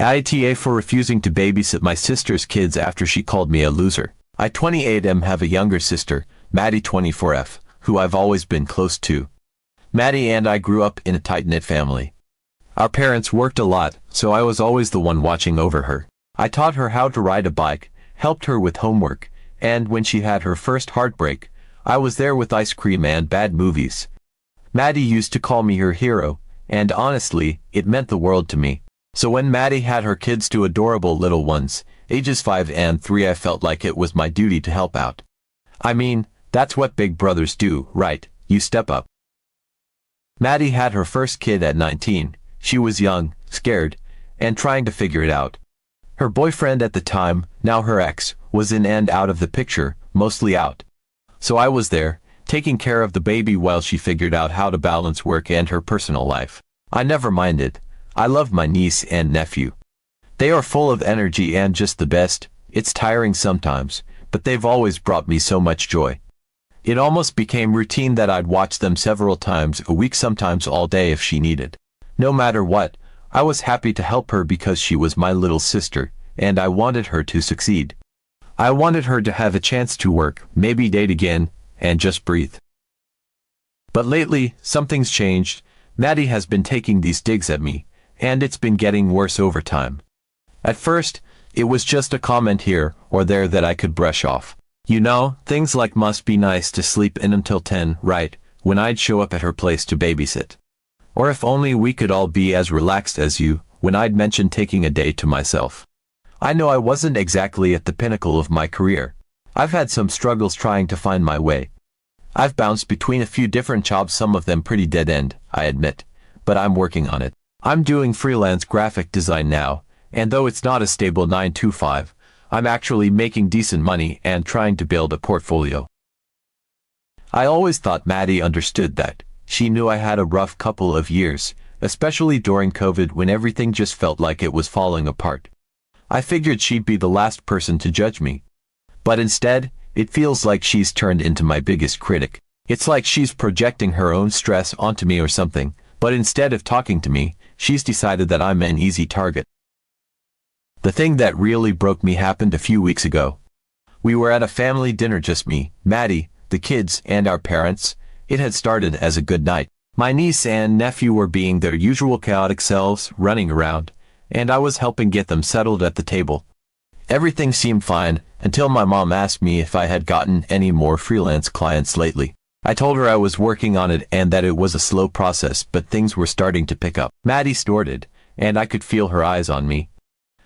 AITA for refusing to babysit my sister's kids after she called me a loser. I 28M have a younger sister, Maddie 24F, who I've always been close to. Maddie and I grew up in a tight-knit family. Our parents worked a lot, so I was always the one watching over her. I taught her how to ride a bike, helped her with homework, and when she had her first heartbreak, I was there with ice cream and bad movies. Maddie used to call me her hero, and honestly, it meant the world to me. So when Maddie had her kids, two adorable little ones, ages 5 and 3, I felt like it was my duty to help out. I mean, that's what big brothers do, right? You step up. Maddie had her first kid at 19. She was young, scared, and trying to figure it out. Her boyfriend at the time, now her ex, was in and out of the picture, mostly out. So I was there, taking care of the baby while she figured out how to balance work and her personal life. I never minded. I love my niece and nephew. They are full of energy and just the best. It's tiring sometimes, but they've always brought me so much joy. It almost became routine that I'd watch them several times a week, sometimes all day if she needed. No matter what, I was happy to help her because she was my little sister, and I wanted her to succeed. I wanted her to have a chance to work, maybe date again, and just breathe. But lately, something's changed. Maddie has been taking these digs at me, and it's been getting worse over time. At first, it was just a comment here or there that I could brush off. You know, things like must be nice to sleep in until 10, right, when I'd show up at her place to babysit. Or if only we could all be as relaxed as you, when I'd mention taking a day to myself. I know I wasn't exactly at the pinnacle of my career. I've had some struggles trying to find my way. I've bounced between a few different jobs, some of them pretty dead-end, I admit, but I'm working on it. I'm doing freelance graphic design now, and though it's not a stable 9-to-5, I'm actually making decent money and trying to build a portfolio. I always thought Maddie understood that. She knew I had a rough couple of years, especially during COVID when everything just felt like it was falling apart. I figured she'd be the last person to judge me. But instead, it feels like she's turned into my biggest critic. It's like she's projecting her own stress onto me or something, but instead of talking to me, she's decided that I'm an easy target. The thing that really broke me happened a few weeks ago. We were at a family dinner, just me, Maddie, the kids, and our parents. It had started as a good night. My niece and nephew were being their usual chaotic selves, running around, and I was helping get them settled at the table. Everything seemed fine, until my mom asked me if I had gotten any more freelance clients lately. I told her I was working on it and that it was a slow process, but things were starting to pick up. Maddie snorted, and I could feel her eyes on me.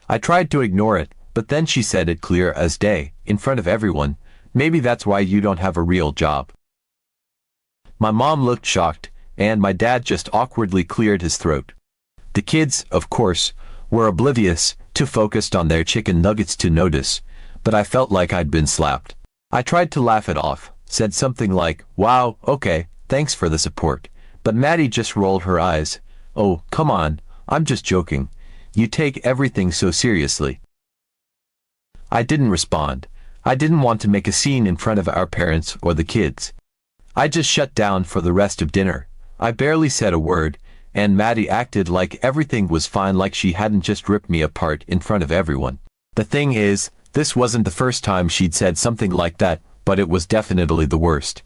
I tried to ignore it, but then she said it clear as day, in front of everyone, "Maybe that's why you don't have a real job." My mom looked shocked, and my dad just awkwardly cleared his throat. The kids, of course, were oblivious, too focused on their chicken nuggets to notice, but I felt like I'd been slapped. I tried to laugh it off, said something like, "Wow, okay, thanks for the support," but Maddie just rolled her eyes. "Oh, come on, I'm just joking. You take everything so seriously." I didn't respond. I didn't want to make a scene in front of our parents or the kids. I just shut down for the rest of dinner. I barely said a word, and Maddie acted like everything was fine, like she hadn't just ripped me apart in front of everyone. The thing is, this wasn't the first time she'd said something like that, but it was definitely the worst.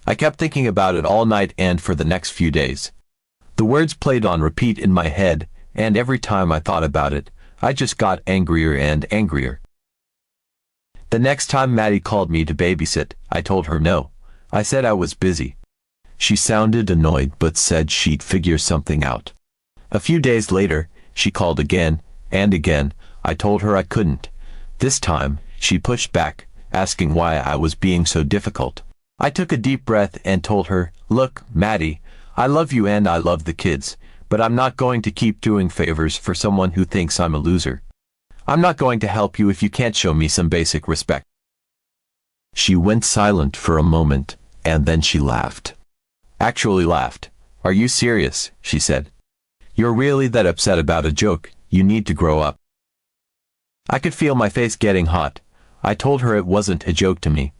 I kept thinking about it all night and for the next few days. The words played on repeat in my head, and every time I thought about it, I just got angrier and angrier. The next time Maddie called me to babysit, I told her no. I said I was busy. She sounded annoyed but said she'd figure something out. A few days later, she called again, and again. I told her I couldn't. This time, she pushed back, asking why I was being so difficult. I took a deep breath and told her, "Look, Maddie, I love you and I love the kids, but I'm not going to keep doing favors for someone who thinks I'm a loser. I'm not going to help you if you can't show me some basic respect." She went silent for a moment, and then she laughed. Actually laughed. "Are you serious?" she said. "You're really that upset about a joke? You need to grow up." I could feel my face getting hot. I told her it wasn't a joke to me.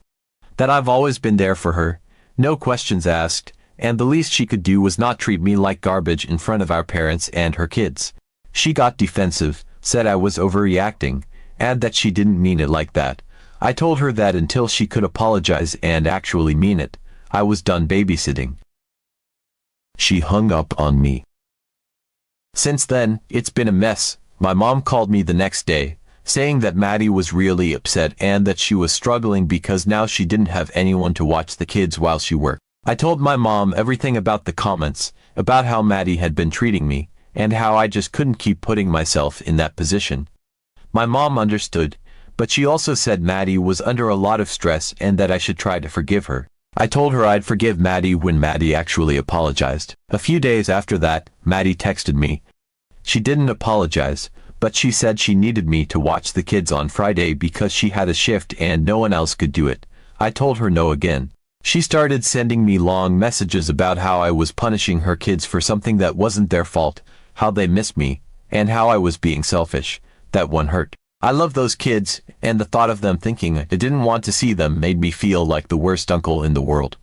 That I've always been there for her, no questions asked, and the least she could do was not treat me like garbage in front of our parents and her kids. She got defensive, said I was overreacting, and that she didn't mean it like that. I told her that until she could apologize and actually mean it, I was done babysitting. She hung up on me. Since then, it's been a mess. My mom called me the next day, saying that Maddie was really upset and that she was struggling because now she didn't have anyone to watch the kids while she worked. I told my mom everything about the comments, about how Maddie had been treating me, and how I just couldn't keep putting myself in that position. My mom understood, but she also said Maddie was under a lot of stress and that I should try to forgive her. I told her I'd forgive Maddie when Maddie actually apologized. A few days after that, Maddie texted me. She didn't apologize, but she said she needed me to watch the kids on Friday because she had a shift and no one else could do it. I told her no again. She started sending me long messages about how I was punishing her kids for something that wasn't their fault, how they missed me, and how I was being selfish. That one hurt. I love those kids, and the thought of them thinking I didn't want to see them made me feel like the worst uncle in the world.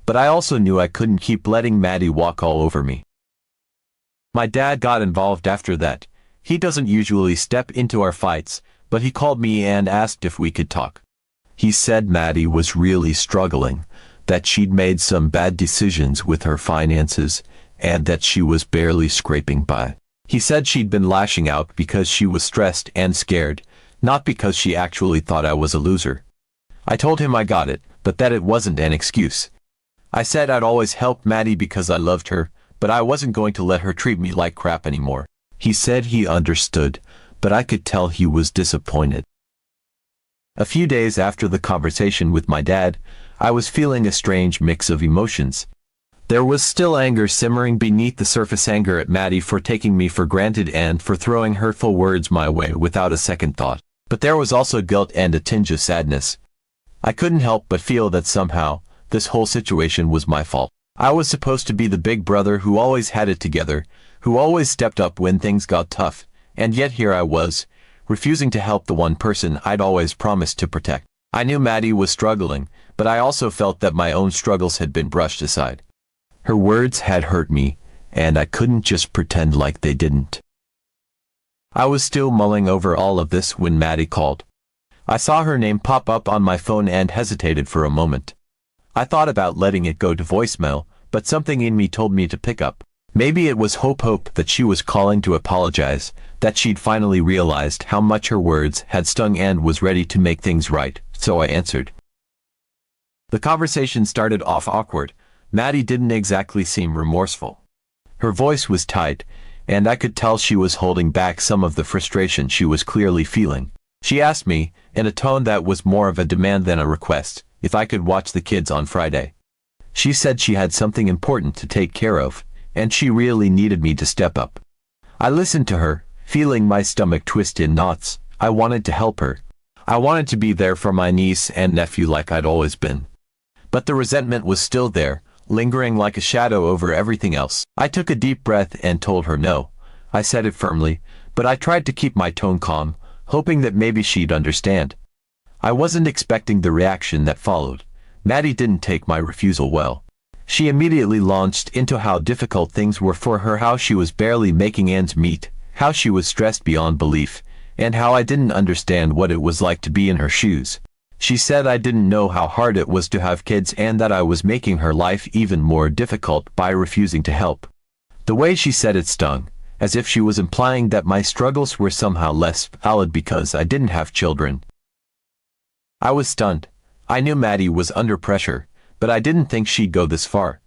But I also knew I couldn't keep letting Maddie walk all over me. My dad got involved after that. He doesn't usually step into our fights, but he called me and asked if we could talk. He said Maddie was really struggling, that she'd made some bad decisions with her finances, and that she was barely scraping by. He said she'd been lashing out because she was stressed and scared, not because she actually thought I was a loser. I told him I got it, but that it wasn't an excuse. I said I'd always help Maddie because I loved her, but I wasn't going to let her treat me like crap anymore. He said he understood, but I could tell he was disappointed. A few days after the conversation with my dad, I was feeling a strange mix of emotions. There was still anger simmering beneath the surface, anger at Maddie for taking me for granted and for throwing hurtful words my way without a second thought. But there was also guilt and a tinge of sadness. I couldn't help but feel that somehow, this whole situation was my fault. I was supposed to be the big brother who always had it together, who always stepped up when things got tough, and yet here I was, refusing to help the one person I'd always promised to protect. I knew Maddie was struggling, but I also felt that my own struggles had been brushed aside. Her words had hurt me, and I couldn't just pretend like they didn't. I was still mulling over all of this when Maddie called. I saw her name pop up on my phone and hesitated for a moment. I thought about letting it go to voicemail, but something in me told me to pick up. Maybe it was hope that she was calling to apologize, that she'd finally realized how much her words had stung and was ready to make things right, so I answered. The conversation started off awkward. Maddie didn't exactly seem remorseful. Her voice was tight, and I could tell she was holding back some of the frustration she was clearly feeling. She asked me, in a tone that was more of a demand than a request, if I could watch the kids on Friday. She said she had something important to take care of, and she really needed me to step up. I listened to her, feeling my stomach twist in knots. I wanted to help her. I wanted to be there for my niece and nephew like I'd always been. But the resentment was still there, lingering like a shadow over everything else. I took a deep breath and told her no. I said it firmly, but I tried to keep my tone calm, hoping that maybe she'd understand. I wasn't expecting the reaction that followed. Maddie didn't take my refusal well. She immediately launched into how difficult things were for her, how she was barely making ends meet, how she was stressed beyond belief, and how I didn't understand what it was like to be in her shoes. She said I didn't know how hard it was to have kids and that I was making her life even more difficult by refusing to help. The way she said it stung, as if she was implying that my struggles were somehow less valid because I didn't have children. I was stunned. I knew Maddie was under pressure, but I didn't think she'd go this far.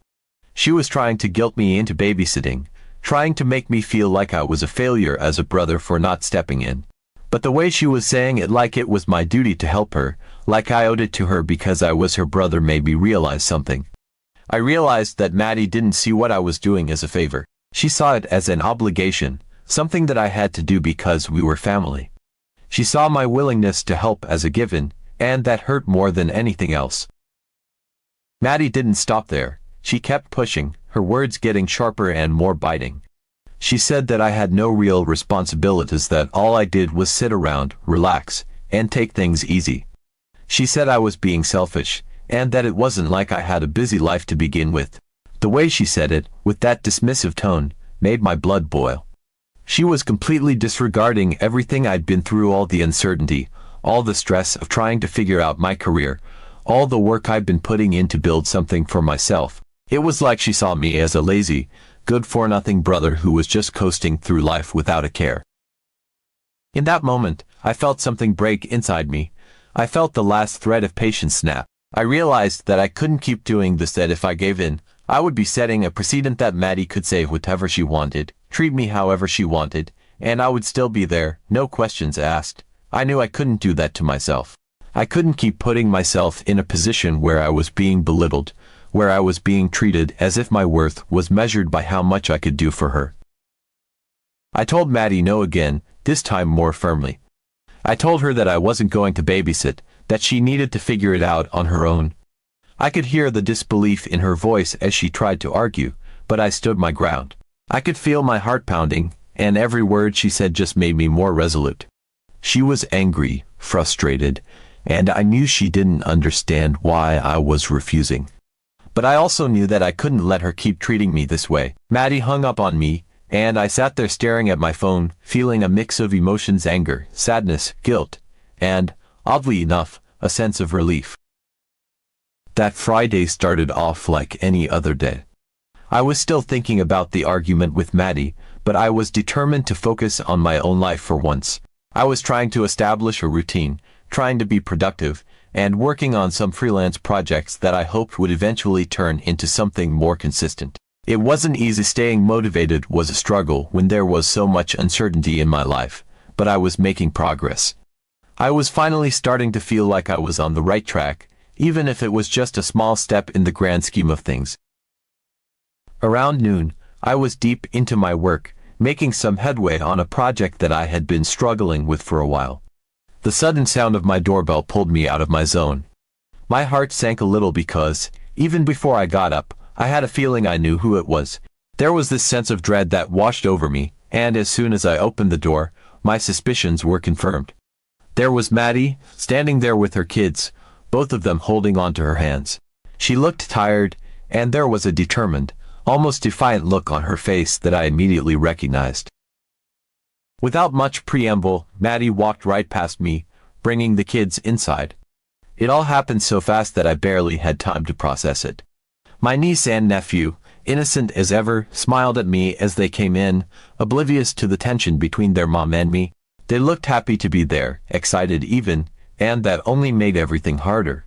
She was trying to guilt me into babysitting, trying to make me feel like I was a failure as a brother for not stepping in. But the way she was saying it, like it was my duty to help her, like I owed it to her because I was her brother, made me realize something. I realized that Maddie didn't see what I was doing as a favor. She saw it as an obligation, something that I had to do because we were family. She saw my willingness to help as a given, and that hurt more than anything else. Maddie didn't stop there. She kept pushing, her words getting sharper and more biting. She said that I had no real responsibilities, that all I did was sit around, relax, and take things easy. She said I was being selfish, and that it wasn't like I had a busy life to begin with. The way she said it, with that dismissive tone, made my blood boil. She was completely disregarding everything I'd been through, all the uncertainty, all the stress of trying to figure out my career, all the work I'd been putting in to build something for myself. It was like she saw me as a lazy, good-for-nothing brother who was just coasting through life without a care. In that moment, I felt something break inside me. I felt the last thread of patience snap. I realized that I couldn't keep doing this, that if I gave in, I would be setting a precedent that Maddie could say whatever she wanted, treat me however she wanted, and I would still be there, no questions asked. I knew I couldn't do that to myself. I couldn't keep putting myself in a position where I was being belittled, where I was being treated as if my worth was measured by how much I could do for her. I told Maddie no again, this time more firmly. I told her that I wasn't going to babysit, that she needed to figure it out on her own. I could hear the disbelief in her voice as she tried to argue, but I stood my ground. I could feel my heart pounding, and every word she said just made me more resolute. She was angry, frustrated, and I knew she didn't understand why I was refusing. But I also knew that I couldn't let her keep treating me this way. Maddie hung up on me, and I sat there staring at my phone, feeling a mix of emotions: anger, sadness, guilt, and, oddly enough, a sense of relief. That Friday started off like any other day. I was still thinking about the argument with Maddie, but I was determined to focus on my own life for once. I was trying to establish a routine, trying to be productive, and working on some freelance projects that I hoped would eventually turn into something more consistent. It wasn't easy. Staying motivated was a struggle when there was so much uncertainty in my life, but I was making progress. I was finally starting to feel like I was on the right track, even if it was just a small step in the grand scheme of things. Around noon, I was deep into my work, making some headway on a project that I had been struggling with for a while. The sudden sound of my doorbell pulled me out of my zone. My heart sank a little because, even before I got up, I had a feeling I knew who it was. There was this sense of dread that washed over me, and as soon as I opened the door, my suspicions were confirmed. There was Maddie, standing there with her kids, both of them holding onto her hands. She looked tired, and there was a determined, almost defiant look on her face that I immediately recognized. Without much preamble, Maddie walked right past me, bringing the kids inside. It all happened so fast that I barely had time to process it. My niece and nephew, innocent as ever, smiled at me as they came in, oblivious to the tension between their mom and me. They looked happy to be there, excited even, and that only made everything harder.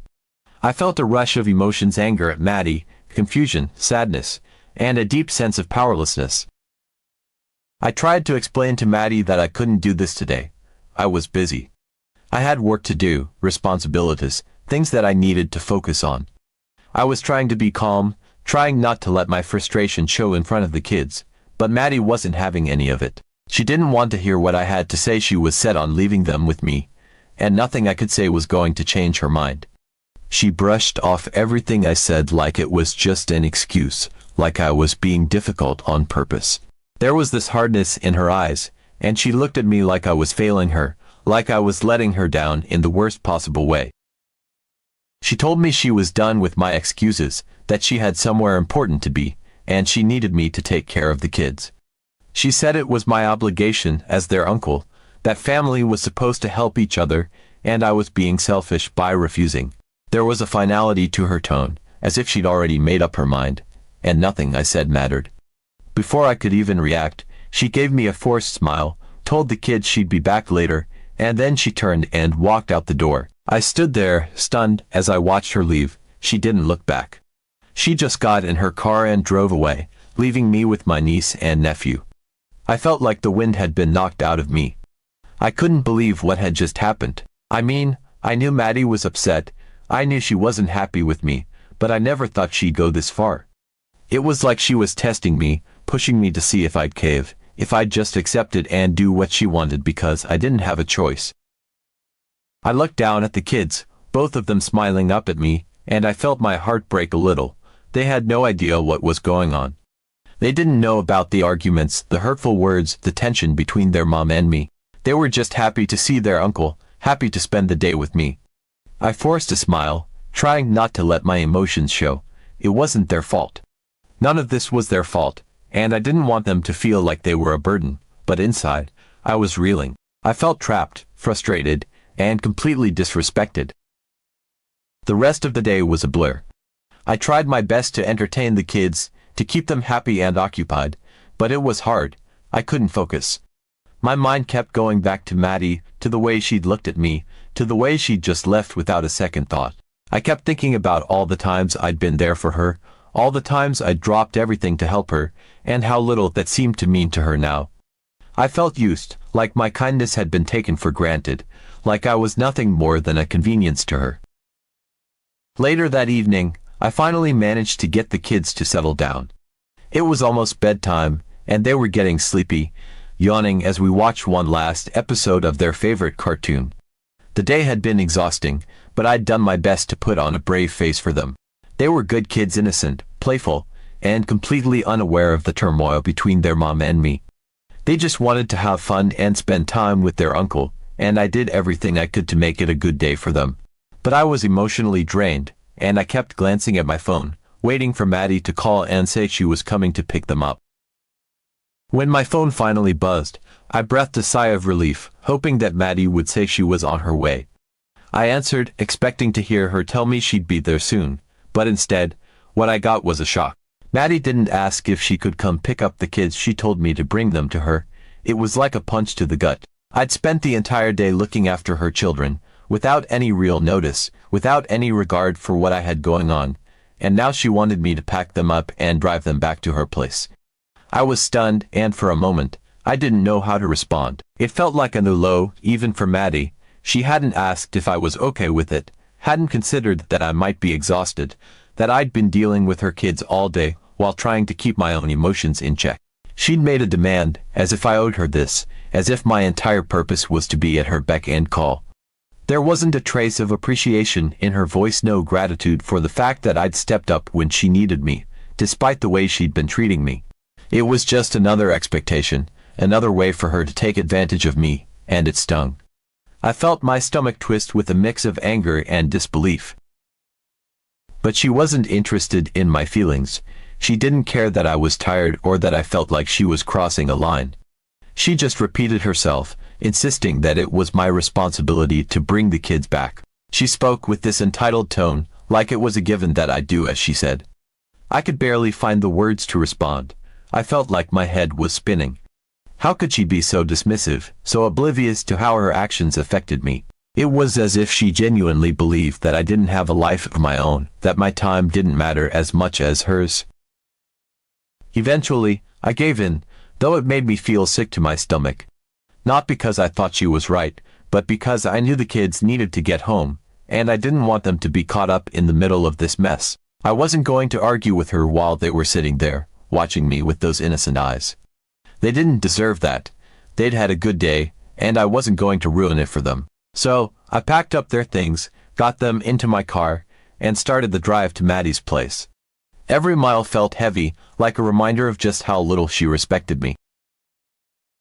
I felt a rush of emotions: anger at Maddie, confusion, sadness, and a deep sense of powerlessness. I tried to explain to Maddie that I couldn't do this today. I was busy. I had work to do, responsibilities, things that I needed to focus on. I was trying to be calm, trying not to let my frustration show in front of the kids, but Maddie wasn't having any of it. She didn't want to hear what I had to say. She was set on leaving them with me, and nothing I could say was going to change her mind. She brushed off everything I said like it was just an excuse, like I was being difficult on purpose. There was this hardness in her eyes, and she looked at me like I was failing her, like I was letting her down in the worst possible way. She told me she was done with my excuses, that she had somewhere important to be, and she needed me to take care of the kids. She said it was my obligation as their uncle, that family was supposed to help each other, and I was being selfish by refusing. There was a finality to her tone, as if she'd already made up her mind, and nothing I said mattered. Before I could even react, she gave me a forced smile, told the kids she'd be back later, and then she turned and walked out the door. I stood there, stunned, as I watched her leave. She didn't look back. She just got in her car and drove away, leaving me with my niece and nephew. I felt like the wind had been knocked out of me. I couldn't believe what had just happened. I mean, I knew Maddie was upset. I knew she wasn't happy with me, but I never thought she'd go this far. It was like she was testing me, pushing me to see if I'd cave, if I'd just accept it and do what she wanted because I didn't have a choice. I looked down at the kids, both of them smiling up at me, and I felt my heart break a little. They had no idea what was going on. They didn't know about the arguments, the hurtful words, the tension between their mom and me. They were just happy to see their uncle, happy to spend the day with me. I forced a smile, trying not to let my emotions show. It wasn't their fault. None of this was their fault, and I didn't want them to feel like they were a burden, but inside, I was reeling. I felt trapped, frustrated, and completely disrespected. The rest of the day was a blur. I tried my best to entertain the kids, to keep them happy and occupied, but it was hard. I couldn't focus. My mind kept going back to Maddie, to the way she'd looked at me, to the way she'd just left without a second thought. I kept thinking about all the times I'd been there for her, all the times I'd dropped everything to help her, and how little that seemed to mean to her now. I felt used, like my kindness had been taken for granted, like I was nothing more than a convenience to her. Later that evening, I finally managed to get the kids to settle down. It was almost bedtime, and they were getting sleepy, yawning as we watched one last episode of their favorite cartoon. The day had been exhausting, but I'd done my best to put on a brave face for them. They were good kids, innocent, playful, and completely unaware of the turmoil between their mom and me. They just wanted to have fun and spend time with their uncle, and I did everything I could to make it a good day for them. But I was emotionally drained, and I kept glancing at my phone, waiting for Maddie to call and say she was coming to pick them up. When my phone finally buzzed, I breathed a sigh of relief, hoping that Maddie would say she was on her way. I answered, expecting to hear her tell me she'd be there soon, but instead, what I got was a shock. Maddie didn't ask if she could come pick up the kids. She told me to bring them to her. It was like a punch to the gut. I'd spent the entire day looking after her children, without any real notice, without any regard for what I had going on, and now she wanted me to pack them up and drive them back to her place. I was stunned, and for a moment, I didn't know how to respond. It felt like a new low, even for Maddie. She hadn't asked if I was okay with it, hadn't considered that I might be exhausted, that I'd been dealing with her kids all day while trying to keep my own emotions in check. She'd made a demand, as if I owed her this, as if my entire purpose was to be at her beck and call. There wasn't a trace of appreciation in her voice, no gratitude for the fact that I'd stepped up when she needed me, despite the way she'd been treating me. It was just another expectation, another way for her to take advantage of me, and it stung. I felt my stomach twist with a mix of anger and disbelief. But she wasn't interested in my feelings. She didn't care that I was tired or that I felt like she was crossing a line. She just repeated herself, insisting that it was my responsibility to bring the kids back. She spoke with this entitled tone, like it was a given that I'd do as she said. I could barely find the words to respond. I felt like my head was spinning. How could she be so dismissive, so oblivious to how her actions affected me? It was as if she genuinely believed that I didn't have a life of my own, that my time didn't matter as much as hers. Eventually, I gave in, though it made me feel sick to my stomach. Not because I thought she was right, but because I knew the kids needed to get home, and I didn't want them to be caught up in the middle of this mess. I wasn't going to argue with her while they were sitting there, watching me with those innocent eyes. They didn't deserve that. They'd had a good day, and I wasn't going to ruin it for them. So, I packed up their things, got them into my car, and started the drive to Maddie's place. Every mile felt heavy, like a reminder of just how little she respected me.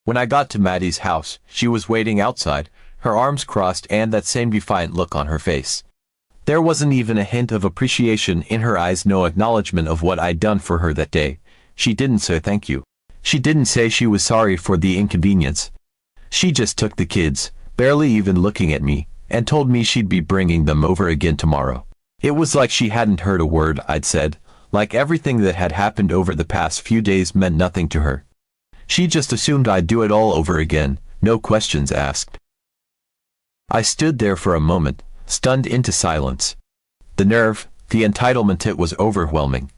When I got to Maddie's house, she was waiting outside, her arms crossed and that same defiant look on her face. There wasn't even a hint of appreciation in her eyes, no acknowledgement of what I'd done for her that day. She didn't say thank you. She didn't say she was sorry for the inconvenience. She just took the kids, barely even looking at me, and told me she'd be bringing them over again tomorrow. It was like she hadn't heard a word I'd said, like everything that had happened over the past few days meant nothing to her. She just assumed I'd do it all over again, no questions asked. I stood there for a moment, stunned into silence. The nerve, the entitlement, it was overwhelming.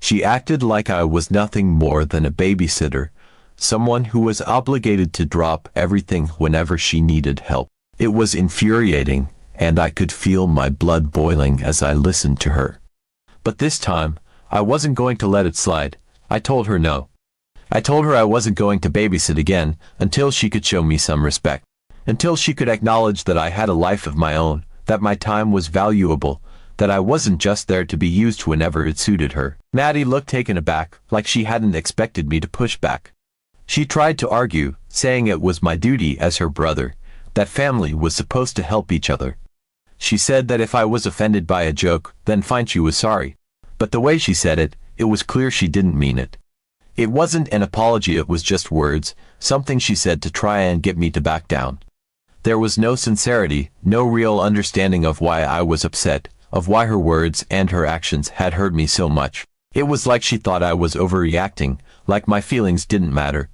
She acted like I was nothing more than a babysitter, someone who was obligated to drop everything whenever she needed help. It was infuriating, and I could feel my blood boiling as I listened to her. But this time, I wasn't going to let it slide. I told her no. I told her I wasn't going to babysit again until she could show me some respect, until she could acknowledge that I had a life of my own, that my time was valuable, that I wasn't just there to be used whenever it suited her. Maddie looked taken aback, like she hadn't expected me to push back. She tried to argue, saying it was my duty as her brother, that family was supposed to help each other. She said that if I was offended by a joke, then fine, she was sorry. But the way she said it, it was clear she didn't mean it. It wasn't an apology, it was just words, something she said to try and get me to back down. There was no sincerity, no real understanding of why I was upset, of why her words and her actions had hurt me so much. It was like she thought I was overreacting, like my feelings didn't matter.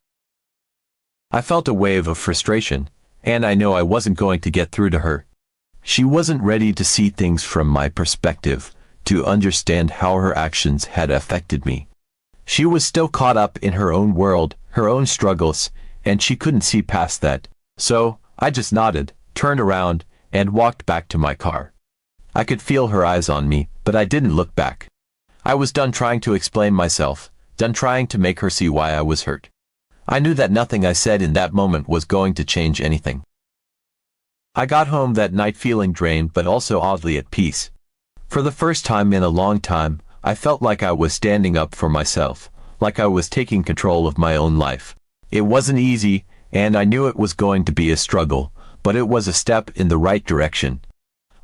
I felt a wave of frustration, and I know I wasn't going to get through to her. She wasn't ready to see things from my perspective, to understand how her actions had affected me. She was still caught up in her own world, her own struggles, and she couldn't see past that. So, I just nodded, turned around, and walked back to my car. I could feel her eyes on me, but I didn't look back. I was done trying to explain myself, done trying to make her see why I was hurt. I knew that nothing I said in that moment was going to change anything. I got home that night feeling drained but also oddly at peace. For the first time in a long time, I felt like I was standing up for myself, like I was taking control of my own life. It wasn't easy, and I knew it was going to be a struggle, but it was a step in the right direction.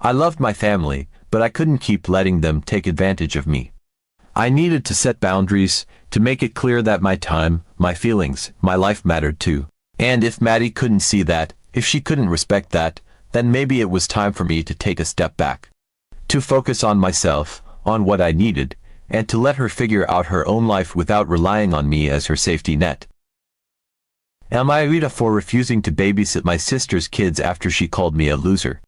I loved my family, but I couldn't keep letting them take advantage of me. I needed to set boundaries, to make it clear that my time, my feelings, my life mattered too. And if Maddie couldn't see that, if she couldn't respect that, then maybe it was time for me to take a step back. To focus on myself, on what I needed, and to let her figure out her own life without relying on me as her safety net. Am I AITA for refusing to babysit my sister's kids after she called me a loser?